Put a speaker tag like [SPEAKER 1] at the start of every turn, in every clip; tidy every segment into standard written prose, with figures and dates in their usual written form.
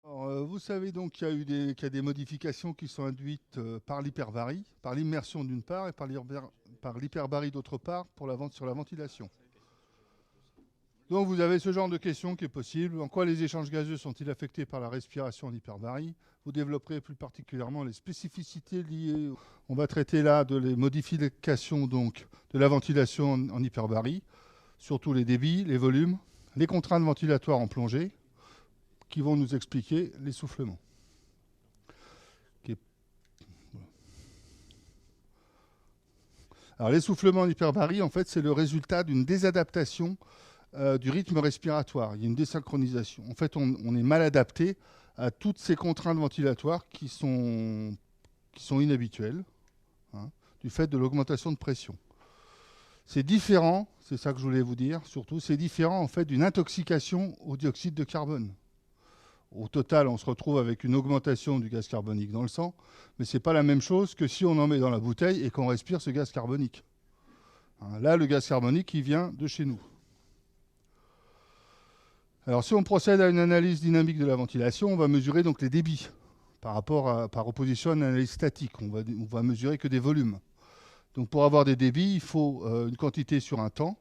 [SPEAKER 1] Alors, vous savez donc qu'il y a des modifications qui sont induites par l'hyperbarie, par l'immersion d'une part et par l'hyperbarie d'autre part pour sur la ventilation. Donc vous avez ce genre de question qui est possible. En quoi les échanges gazeux sont-ils affectés par la respiration en hyperbarie? Vous développerez plus particulièrement les spécificités liées. On va traiter là de les modifications donc de la ventilation en hyperbarie, surtout les débits, les volumes, les contraintes ventilatoires en plongée, qui vont nous expliquer l'essoufflement. Alors l'essoufflement en hyperbarie, en fait, c'est le résultat d'une désadaptation du rythme respiratoire. Il y a une désynchronisation. En fait, on est mal adapté à toutes ces contraintes ventilatoires qui sont inhabituelles, hein, du fait de l'augmentation de pression. C'est différent, c'est ça que je voulais vous dire, surtout, c'est différent en fait d'une intoxication au dioxyde de carbone. Au total, on se retrouve avec une augmentation du gaz carbonique dans le sang, mais ce n'est pas la même chose que si on en met dans la bouteille et qu'on respire ce gaz carbonique. Là, le gaz carbonique, il vient de chez nous. Alors, si on procède à une analyse dynamique de la ventilation, on va mesurer donc les débits par opposition à une analyse statique. On va mesurer que des volumes. Donc, pour avoir des débits, il faut une quantité sur un temps.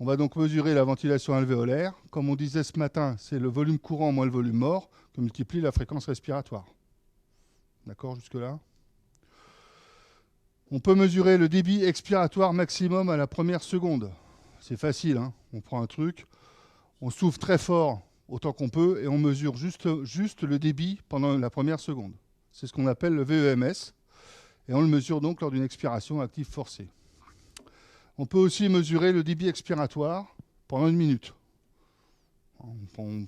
[SPEAKER 1] On va donc mesurer la ventilation alvéolaire. Comme on disait ce matin, c'est le volume courant moins le volume mort que multiplie la fréquence respiratoire. D'accord jusque-là? On peut mesurer le débit expiratoire maximum à la première seconde. C'est facile, hein, on prend un truc, on souffle très fort autant qu'on peut et on mesure juste le débit pendant la première seconde. C'est ce qu'on appelle le VEMS et on le mesure donc lors d'une expiration active forcée. On peut aussi mesurer le débit expiratoire pendant une minute.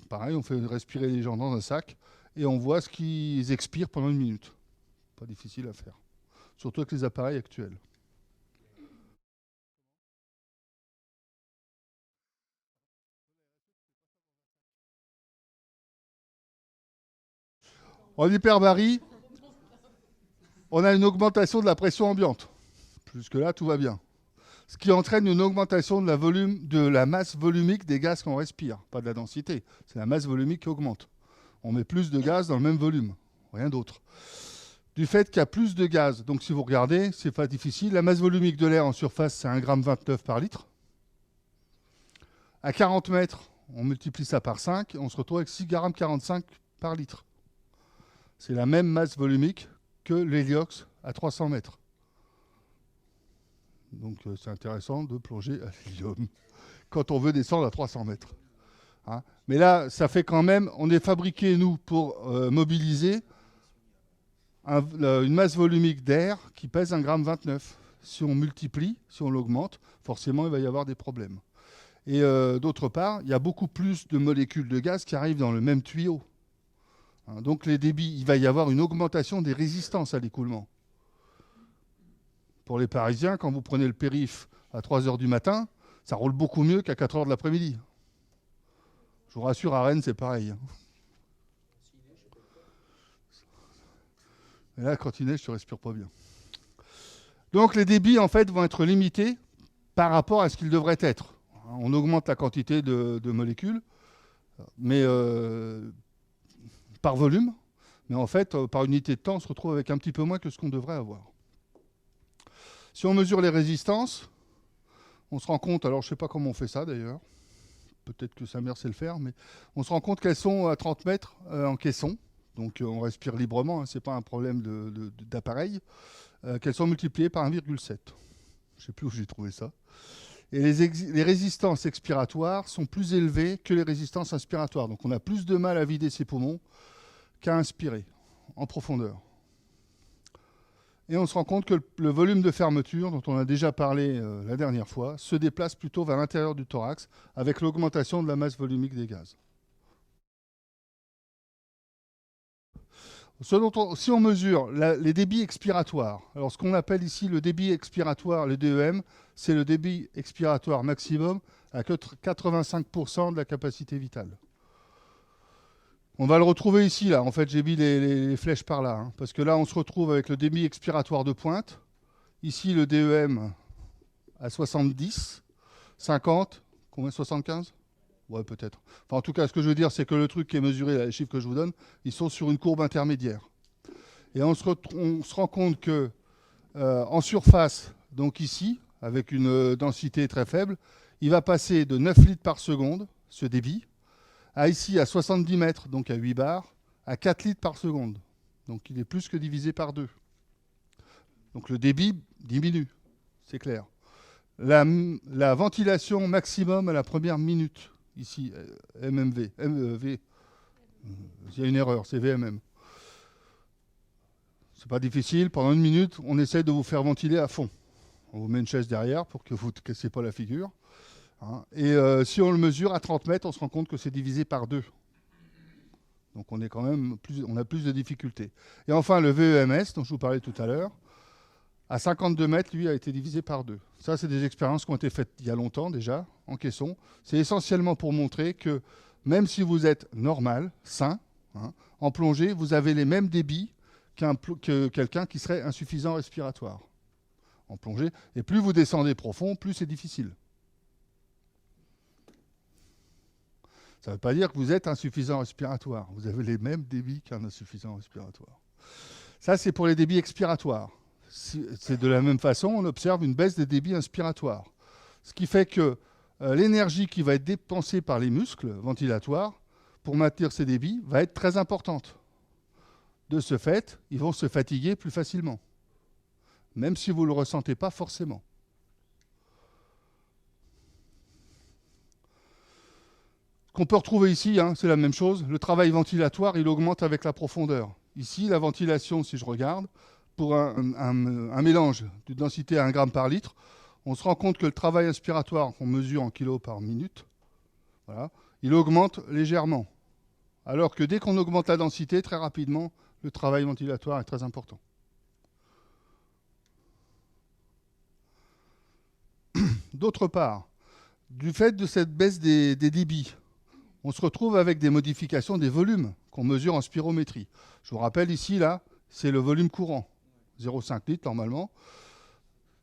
[SPEAKER 1] Pareil, on fait respirer les gens dans un sac et on voit ce qu'ils expirent pendant une minute. Pas difficile à faire, surtout avec les appareils actuels. En hyperbarie, on a une augmentation de la pression ambiante. Jusque-là, tout va bien. Ce qui entraîne une augmentation de la masse volumique des gaz qu'on respire, pas de la densité. C'est la masse volumique qui augmente. On met plus de gaz dans le même volume, rien d'autre. Du fait qu'il y a plus de gaz, donc si vous regardez, c'est pas difficile, la masse volumique de l'air en surface, c'est 1,29 g par litre. À 40 mètres, on multiplie ça par 5, on se retrouve avec 6,45 g par litre. C'est la même masse volumique que l'héliox à 300 mètres. Donc c'est intéressant de plonger à l'hélium quand on veut descendre à 300 mètres. Hein. Mais là, ça fait quand même, on est fabriqué, nous, pour mobiliser une masse volumique d'air qui pèse 1,29 g. Si on multiplie, si on l'augmente, forcément, il va y avoir des problèmes. Et d'autre part, il y a beaucoup plus de molécules de gaz qui arrivent dans le même tuyau. Hein, donc les débits, il va y avoir une augmentation des résistances à l'écoulement. Pour les Parisiens, quand vous prenez le périph' à 3 heures du matin, ça roule beaucoup mieux qu'à 4 heures de l'après-midi. Je vous rassure, à Rennes, c'est pareil. Et là, quand il neige, tu ne respires pas bien. Donc les débits, en fait, vont être limités par rapport à ce qu'ils devraient être. On augmente la quantité de molécules, mais par volume. Mais en fait, par unité de temps, on se retrouve avec un petit peu moins que ce qu'on devrait avoir. Si on mesure les résistances, on se rend compte, alors je ne sais pas comment on fait ça d'ailleurs, peut-être que sa mère sait le faire, mais on se rend compte qu'elles sont à 30 mètres en caisson, donc on respire librement, hein, ce n'est pas un problème d'appareil, qu'elles sont multipliées par 1,7. Je ne sais plus où j'ai trouvé ça. Et les résistances expiratoires sont plus élevées que les résistances inspiratoires. Donc on a plus de mal à vider ses poumons qu'à inspirer en profondeur. Et on se rend compte que le volume de fermeture, dont on a déjà parlé la dernière fois, se déplace plutôt vers l'intérieur du thorax avec l'augmentation de la masse volumique des gaz. Si on mesure les débits expiratoires, alors ce qu'on appelle ici le débit expiratoire, le DEM, c'est le débit expiratoire maximum à 85% de la capacité vitale. On va le retrouver ici, là. En fait, j'ai mis les flèches par là. Hein, parce que là, on se retrouve avec le débit expiratoire de pointe. Ici, le DEM à 70, 50, combien 75 Ouais, peut-être. Enfin, en tout cas, ce que je veux dire, c'est que le truc qui est mesuré, là, les chiffres que je vous donne, ils sont sur une courbe intermédiaire. Et on se rend compte que en surface, donc ici, avec une densité très faible, il va passer de 9 litres par seconde, ce débit, à ici à 70 mètres, donc à 8 bars, à 4 litres par seconde. Donc il est plus que divisé par 2. Donc le débit diminue, c'est clair. La ventilation maximum à la première minute, ici, MMV, MV, il y a une erreur, c'est VMM. C'est pas difficile, pendant une minute, on essaie de vous faire ventiler à fond. On vous met une chaise derrière pour que vous ne cassiez pas la figure. Hein. Et si on le mesure à 30 mètres, on se rend compte que c'est divisé par 2. Donc on est quand même on a plus de difficultés. Et enfin, le VEMS, dont je vous parlais tout à l'heure, à 52 mètres, lui, a été divisé par 2. Ça, c'est des expériences qui ont été faites il y a longtemps déjà, en caisson. C'est essentiellement pour montrer que même si vous êtes normal, sain, hein, en plongée, vous avez les mêmes débits que quelqu'un qui serait insuffisant respiratoire en plongée. Et plus vous descendez profond, plus c'est difficile. Ça ne veut pas dire que vous êtes insuffisant respiratoire. Vous avez les mêmes débits qu'un insuffisant respiratoire. Ça, c'est pour les débits expiratoires. C'est de la même façon, on observe une baisse des débits inspiratoires. Ce qui fait que l'énergie qui va être dépensée par les muscles ventilatoires pour maintenir ces débits va être très importante. De ce fait, ils vont se fatiguer plus facilement, même si vous ne le ressentez pas forcément. Ce qu'on peut retrouver ici, hein, c'est la même chose. Le travail ventilatoire, il augmente avec la profondeur. Ici, la ventilation, si je regarde, pour un mélange de densité à 1 gramme par litre, on se rend compte que le travail inspiratoire, qu'on mesure en kilos par minute, voilà, il augmente légèrement. Alors que dès qu'on augmente la densité, très rapidement, le travail ventilatoire est très important. D'autre part, du fait de cette baisse des débits, on se retrouve avec des modifications des volumes qu'on mesure en spirométrie. Je vous rappelle ici, là, c'est le volume courant, 0,5 litres normalement.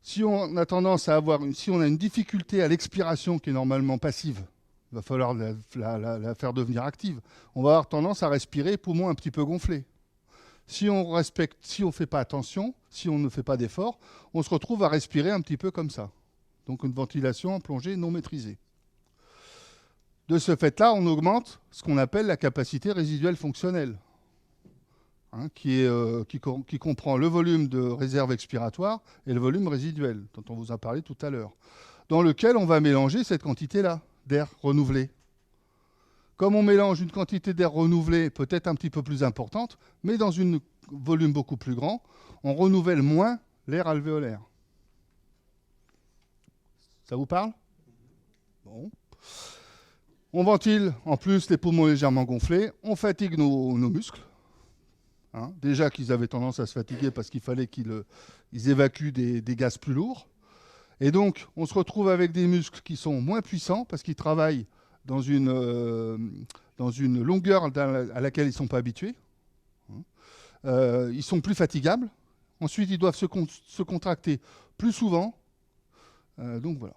[SPEAKER 1] Si on a tendance à si on a une difficulté à l'expiration qui est normalement passive, il va falloir la faire devenir active. On va avoir tendance à respirer poumons un petit peu gonflés. Si on ne fait pas attention, si on ne fait pas d'effort, on se retrouve à respirer un petit peu comme ça. Donc une ventilation en plongée non maîtrisée. De ce fait-là, on augmente ce qu'on appelle la capacité résiduelle fonctionnelle, hein, qui comprend le volume de réserve expiratoire et le volume résiduel, dont on vous a parlé tout à l'heure, dans lequel on va mélanger cette quantité-là d'air renouvelé. Comme on mélange une quantité d'air renouvelé peut-être un petit peu plus importante, mais dans un volume beaucoup plus grand, on renouvelle moins l'air alvéolaire. Ça vous parle? Bon. On ventile en plus les poumons légèrement gonflés, on fatigue nos muscles. Hein, déjà qu'ils avaient tendance à se fatiguer parce qu'il fallait qu'ils évacuent des gaz plus lourds. Et donc, on se retrouve avec des muscles qui sont moins puissants parce qu'ils travaillent dans une longueur à laquelle ils ne sont pas habitués. Ils sont plus fatigables. Ensuite, ils doivent se contracter plus souvent. Donc voilà.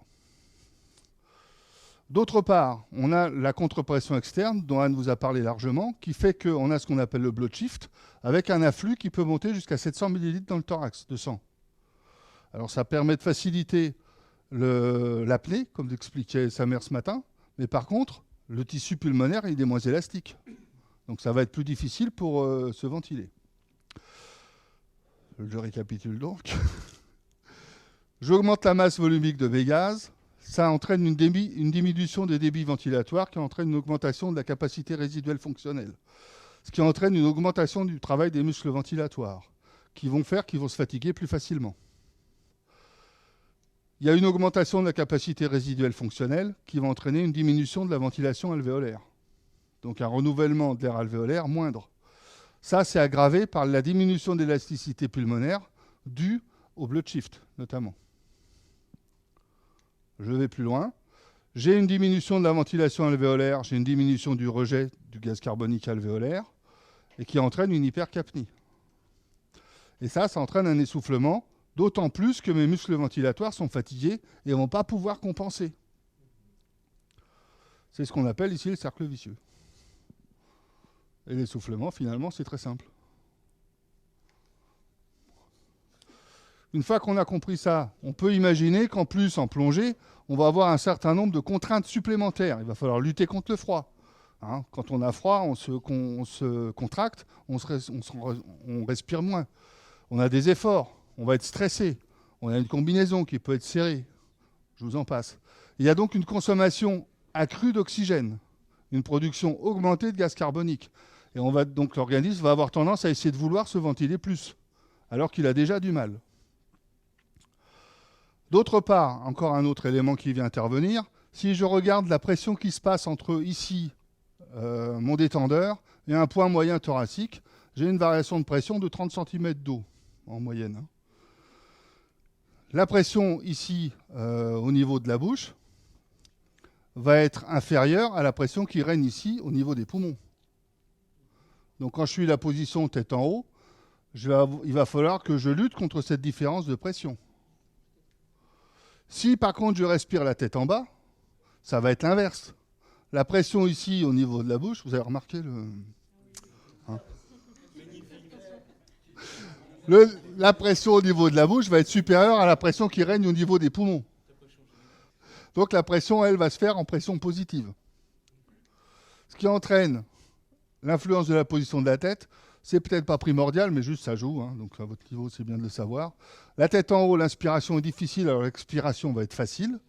[SPEAKER 1] D'autre part, on a la contre-pression externe, dont Anne vous a parlé largement, qui fait qu'on a ce qu'on appelle le blood shift, avec un afflux qui peut monter jusqu'à 700 ml dans le thorax de sang. Alors ça permet de faciliter l'apnée, comme l'expliquait sa mère ce matin, mais par contre, le tissu pulmonaire, il est moins élastique. Donc ça va être plus difficile pour se ventiler. Je récapitule donc. J'augmente la masse volumique de mes gaz. Ça entraîne une diminution des débits ventilatoires qui entraîne une augmentation de la capacité résiduelle fonctionnelle. Ce qui entraîne une augmentation du travail des muscles ventilatoires, qui vont faire qu'ils vont se fatiguer plus facilement. Il y a une augmentation de la capacité résiduelle fonctionnelle qui va entraîner une diminution de la ventilation alvéolaire. Donc un renouvellement de l'air alvéolaire moindre. Ça, c'est aggravé par la diminution de l'élasticité pulmonaire due au blood shift, notamment. Je vais plus loin. J'ai une diminution de la ventilation alvéolaire, j'ai une diminution du rejet du gaz carbonique alvéolaire, et qui entraîne une hypercapnie. Et ça entraîne un essoufflement, d'autant plus que mes muscles ventilatoires sont fatigués et ne vont pas pouvoir compenser. C'est ce qu'on appelle ici le cercle vicieux. Et l'essoufflement, finalement, c'est très simple. Une fois qu'on a compris ça, on peut imaginer qu'en plus, en plongée, on va avoir un certain nombre de contraintes supplémentaires. Il va falloir lutter contre le froid. Hein, quand on a froid, on se contracte, on respire moins. On a des efforts, on va être stressé. On a une combinaison qui peut être serrée. Je vous en passe. Il y a donc une consommation accrue d'oxygène, une production augmentée de gaz carbonique. Et donc l'organisme va avoir tendance à essayer de vouloir se ventiler plus, alors qu'il a déjà du mal. D'autre part, encore un autre élément qui vient intervenir, si je regarde la pression qui se passe entre ici, mon détendeur, et un point moyen thoracique, j'ai une variation de pression de 30 cm d'eau, en moyenne. La pression ici, au niveau de la bouche, va être inférieure à la pression qui règne ici, au niveau des poumons. Donc quand je suis la position tête en haut, il va falloir que je lutte contre cette différence de pression. Si par contre je respire la tête en bas, ça va être l'inverse. La pression ici au niveau de la bouche, vous avez remarqué hein la pression au niveau de la bouche va être supérieure à la pression qui règne au niveau des poumons. Donc la pression, elle, va se faire en pression positive. Ce qui entraîne l'influence de la position de la tête. C'est peut-être pas primordial, mais juste ça joue. Hein, donc à votre niveau, c'est bien de le savoir. La tête en haut, l'inspiration est difficile, alors l'expiration va être facile.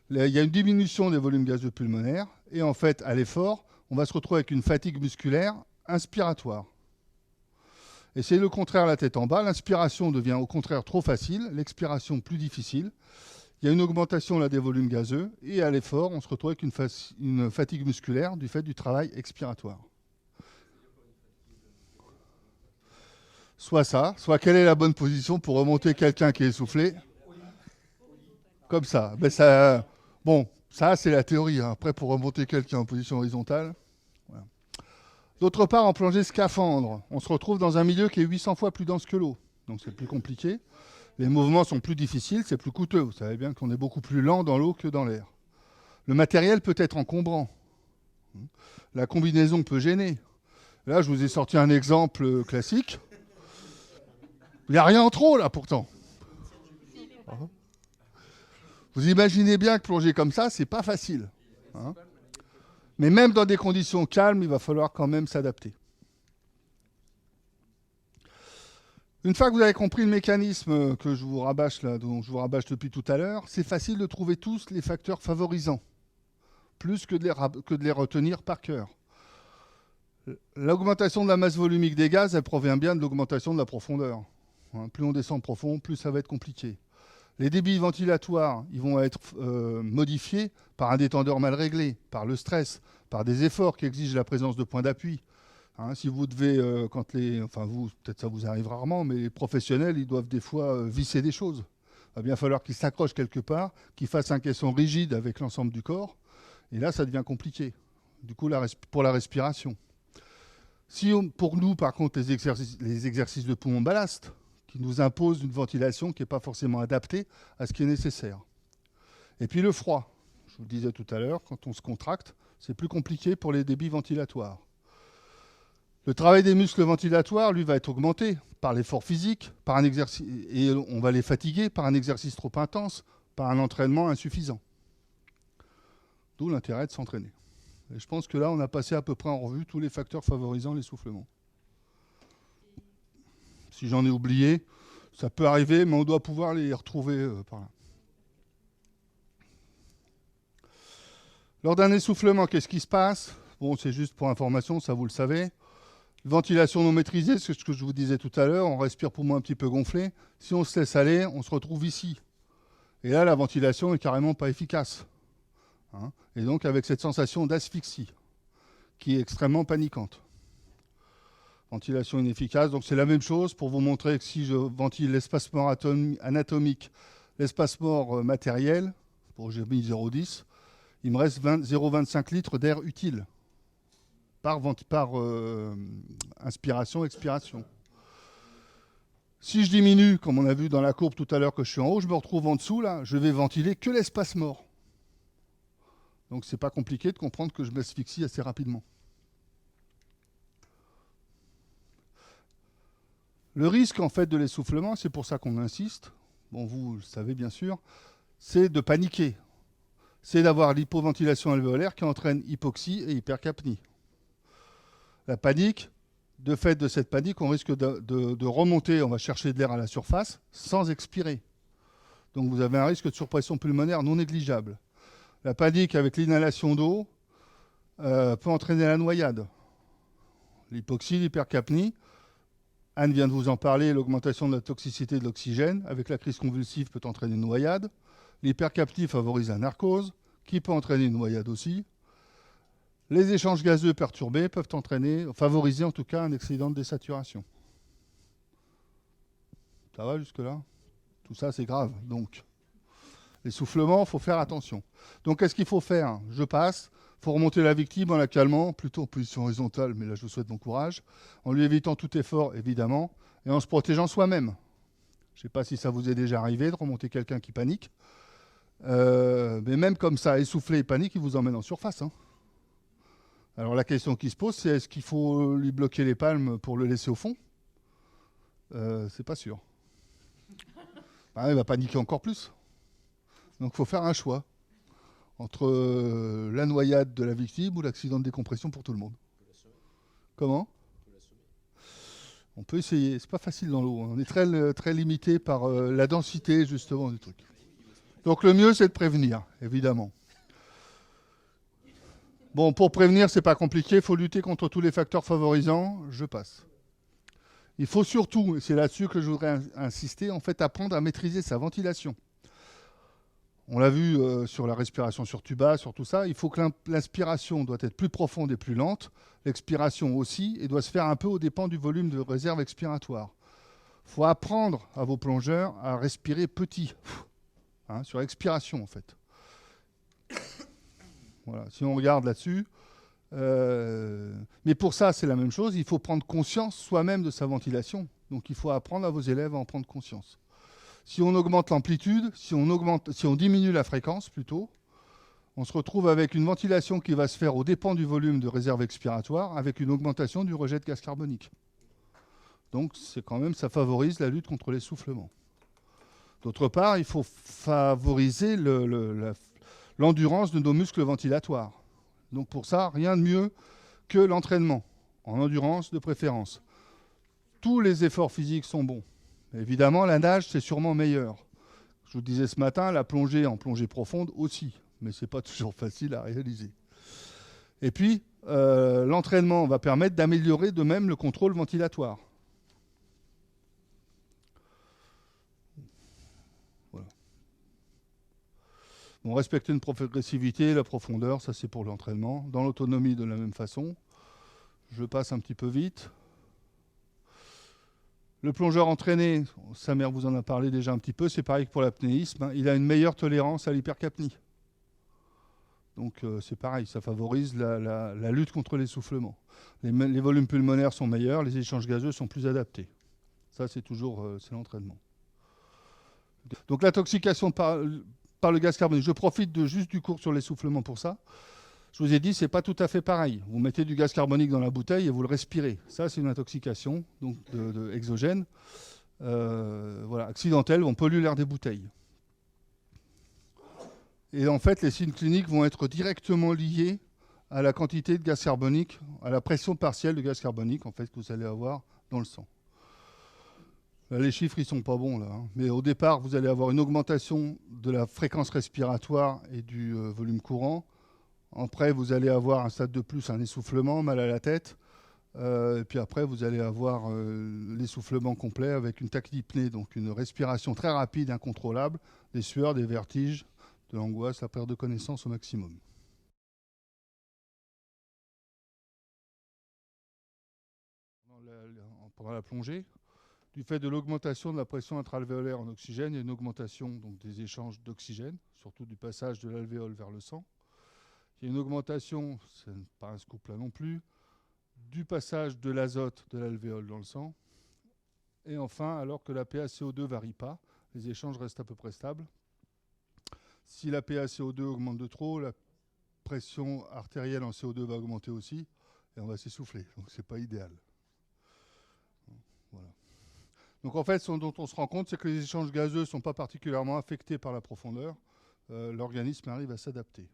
[SPEAKER 1] Il y a une diminution des volumes gazeux pulmonaires. Et en fait, à l'effort, on va se retrouver avec une fatigue musculaire inspiratoire. Et c'est le contraire, la tête en bas. L'inspiration devient au contraire trop facile, l'expiration plus difficile. Il y a une augmentation là, des volumes gazeux. Et à l'effort, on se retrouve avec une fatigue musculaire du fait du travail expiratoire. Soit ça, soit quelle est la bonne position pour remonter quelqu'un qui est essoufflé. Comme ça. Ben ça bon, ça c'est la théorie. Hein. Après, pour remonter quelqu'un en position horizontale. Voilà. D'autre part, en plongée scaphandre, on se retrouve dans un milieu qui est 800 fois plus dense que l'eau. Donc c'est plus compliqué. Les mouvements sont plus difficiles, c'est plus coûteux. Vous savez bien qu'on est beaucoup plus lent dans l'eau que dans l'air. Le matériel peut être encombrant. La combinaison peut gêner. Là, je vous ai sorti un exemple classique. Il n'y a rien en trop, là, pourtant. Vous imaginez bien que plonger comme ça, c'est pas facile. Hein, mais même dans des conditions calmes, il va falloir quand même s'adapter. Une fois que vous avez compris le mécanisme que je vous rabâche là, dont je vous rabâche depuis tout à l'heure, c'est facile de trouver tous les facteurs favorisants, plus que de les retenir par cœur. L'augmentation de la masse volumique des gaz, elle provient bien de l'augmentation de la profondeur. Hein, plus on descend profond, plus ça va être compliqué. Les débits ventilatoires, ils vont être modifiés par un détendeur mal réglé, par le stress, par des efforts qui exigent la présence de points d'appui. Hein, si vous devez, vous, peut-être ça vous arrive rarement, mais les professionnels, ils doivent des fois visser des choses. Il va bien falloir qu'ils s'accrochent quelque part, qu'ils fassent un caisson rigide avec l'ensemble du corps. Et là, ça devient compliqué. Du coup, pour la respiration. Pour nous, par contre, les exercices de poumon ballast, qui nous imposent une ventilation qui n'est pas forcément adaptée à ce qui est nécessaire. Et puis le froid. Je vous le disais tout à l'heure, quand on se contracte, c'est plus compliqué pour les débits ventilatoires. Le travail des muscles ventilatoires, lui, va être augmenté par l'effort physique, par un exercice, et on va les fatiguer par un exercice trop intense, par un entraînement insuffisant. D'où l'intérêt de s'entraîner. Et je pense que là, on a passé à peu près en revue tous les facteurs favorisant l'essoufflement. Si j'en ai oublié, ça peut arriver, mais on doit pouvoir les retrouver par là. Lors d'un essoufflement, qu'est-ce qui se passe? Bon, c'est juste pour information, ça vous le savez. Ventilation non maîtrisée, c'est ce que je vous disais tout à l'heure, on respire poumon un petit peu gonflé. Si on se laisse aller, on se retrouve ici. Et là, la ventilation est carrément pas efficace. Hein, et donc avec cette sensation d'asphyxie, qui est extrêmement paniquante. Ventilation inefficace, donc c'est la même chose pour vous montrer que si je ventile l'espace mort anatomique, l'espace mort matériel, j'ai mis 0,10, il me reste 0,25 litres d'air utile par inspiration, expiration. Si je diminue, comme on a vu dans la courbe tout à l'heure que je suis en haut, je me retrouve en dessous, là, je vais ventiler que l'espace mort. Donc c'est pas compliqué de comprendre que je m'asphyxie assez rapidement. Le risque en fait de l'essoufflement, c'est pour ça qu'on insiste, bon vous le savez bien sûr, c'est de paniquer. C'est d'avoir l'hypoventilation alvéolaire qui entraîne hypoxie et hypercapnie. La panique, de fait de cette panique, on risque de remonter, on va chercher de l'air à la surface sans expirer. Donc vous avez un risque de surpression pulmonaire non négligeable. La panique avec l'inhalation d'eau peut entraîner la noyade. L'hypoxie, l'hypercapnie, Anne vient de vous en parler, l'augmentation de la toxicité de l'oxygène avec la crise convulsive peut entraîner une noyade. L'hypercapnie favorise la narcose, qui peut entraîner une noyade aussi. Les échanges gazeux perturbés peuvent favoriser en tout cas un accident de désaturation. Ça va jusque-là? Tout ça, c'est grave. Donc, l'essoufflement, il faut faire attention. Donc, qu'est-ce qu'il faut faire? Je passe. Il faut remonter la victime en la calmant, plutôt en position horizontale, mais là, je vous souhaite bon courage, en lui évitant tout effort, évidemment, et en se protégeant soi-même. Je ne sais pas si ça vous est déjà arrivé de remonter quelqu'un qui panique. Mais même comme ça, essoufflé et panique, il vous emmène en surface. Hein. Alors la question qui se pose, c'est est-ce qu'il faut lui bloquer les palmes pour le laisser au fond? C'est pas sûr. Ah, il va paniquer encore plus. Donc il faut faire un choix entre la noyade de la victime ou l'accident de décompression pour tout le monde. Comment? On peut essayer. C'est pas facile dans l'eau. On est très limité par la densité justement du truc. Donc le mieux, c'est de prévenir, évidemment. Bon, pour prévenir, c'est pas compliqué. Il faut lutter contre tous les facteurs favorisants. Je passe. Il faut surtout, et c'est là-dessus que je voudrais insister, en fait, apprendre à maîtriser sa ventilation. On l'a vu sur la respiration sur tuba, sur tout ça. Il faut que l'inspiration doit être plus profonde et plus lente. L'expiration aussi, et doit se faire un peu aux dépens du volume de réserve expiratoire. Il faut apprendre à vos plongeurs à respirer petit, hein, sur l'expiration en fait. Voilà. Si on regarde là-dessus, mais pour ça c'est la même chose, il faut prendre conscience soi-même de sa ventilation. Donc il faut apprendre à vos élèves à en prendre conscience. Si on augmente l'amplitude, si on diminue la fréquence plutôt, on se retrouve avec une ventilation qui va se faire aux dépens du volume de réserve expiratoire, avec une augmentation du rejet de gaz carbonique. Donc c'est quand même, ça favorise la lutte contre l'essoufflement. D'autre part, il faut favoriser l'endurance de nos muscles ventilatoires. Donc pour ça, rien de mieux que l'entraînement, en endurance de préférence. Tous les efforts physiques sont bons. Évidemment, la nage, c'est sûrement meilleur. Je vous disais ce matin, la plongée en plongée profonde aussi, mais ce n'est pas toujours facile à réaliser. Et puis, l'entraînement va permettre d'améliorer de même le contrôle ventilatoire. Voilà. Bon, respecter une progressivité, la profondeur, ça c'est pour l'entraînement. Dans l'autonomie, de la même façon. Je passe un petit peu vite. Le plongeur entraîné, sa mère vous en a parlé déjà un petit peu, c'est pareil que pour l'apnéisme, hein, il a une meilleure tolérance à l'hypercapnie. Donc c'est pareil, ça favorise la lutte contre l'essoufflement. Les volumes pulmonaires sont meilleurs, les échanges gazeux sont plus adaptés. Ça, c'est toujours c'est l'entraînement. Donc l'intoxication par le gaz carbonique, je profite juste du cours sur l'essoufflement pour ça. Je vous ai dit, c'est pas tout à fait pareil. Vous mettez du gaz carbonique dans la bouteille et vous le respirez. Ça, c'est une intoxication donc exogène. Voilà, accidentelle, on pollue l'air des bouteilles. Et en fait, les signes cliniques vont être directement liés à la quantité de gaz carbonique, à la pression partielle de gaz carbonique en fait, que vous allez avoir dans le sang. Là, les chiffres, ils sont pas bons, là. Hein. Mais au départ, vous allez avoir une augmentation de la fréquence respiratoire et du volume courant. Après, vous allez avoir un stade de plus, un essoufflement, mal à la tête. Et puis après, vous allez avoir l'essoufflement complet avec une tachypnée, donc une respiration très rapide, incontrôlable, des sueurs, des vertiges, de l'angoisse, la perte de connaissance au maximum. Pendant la plongée, du fait de l'augmentation de la pression intra-alvéolaire en oxygène, il y a une augmentation donc, des échanges d'oxygène, surtout du passage de l'alvéole vers le sang. Il y a une augmentation, ce n'est pas un scoop là non plus, du passage de l'azote de l'alvéole dans le sang. Et enfin, alors que la PaCO2 ne varie pas, les échanges restent à peu près stables. Si la PaCO2 augmente de trop, la pression artérielle en CO2 va augmenter aussi, et on va s'essouffler. Donc c'est pas idéal. Voilà. Donc en fait, ce dont on se rend compte, c'est que les échanges gazeux ne sont pas particulièrement affectés par la profondeur. L'organisme arrive à s'adapter.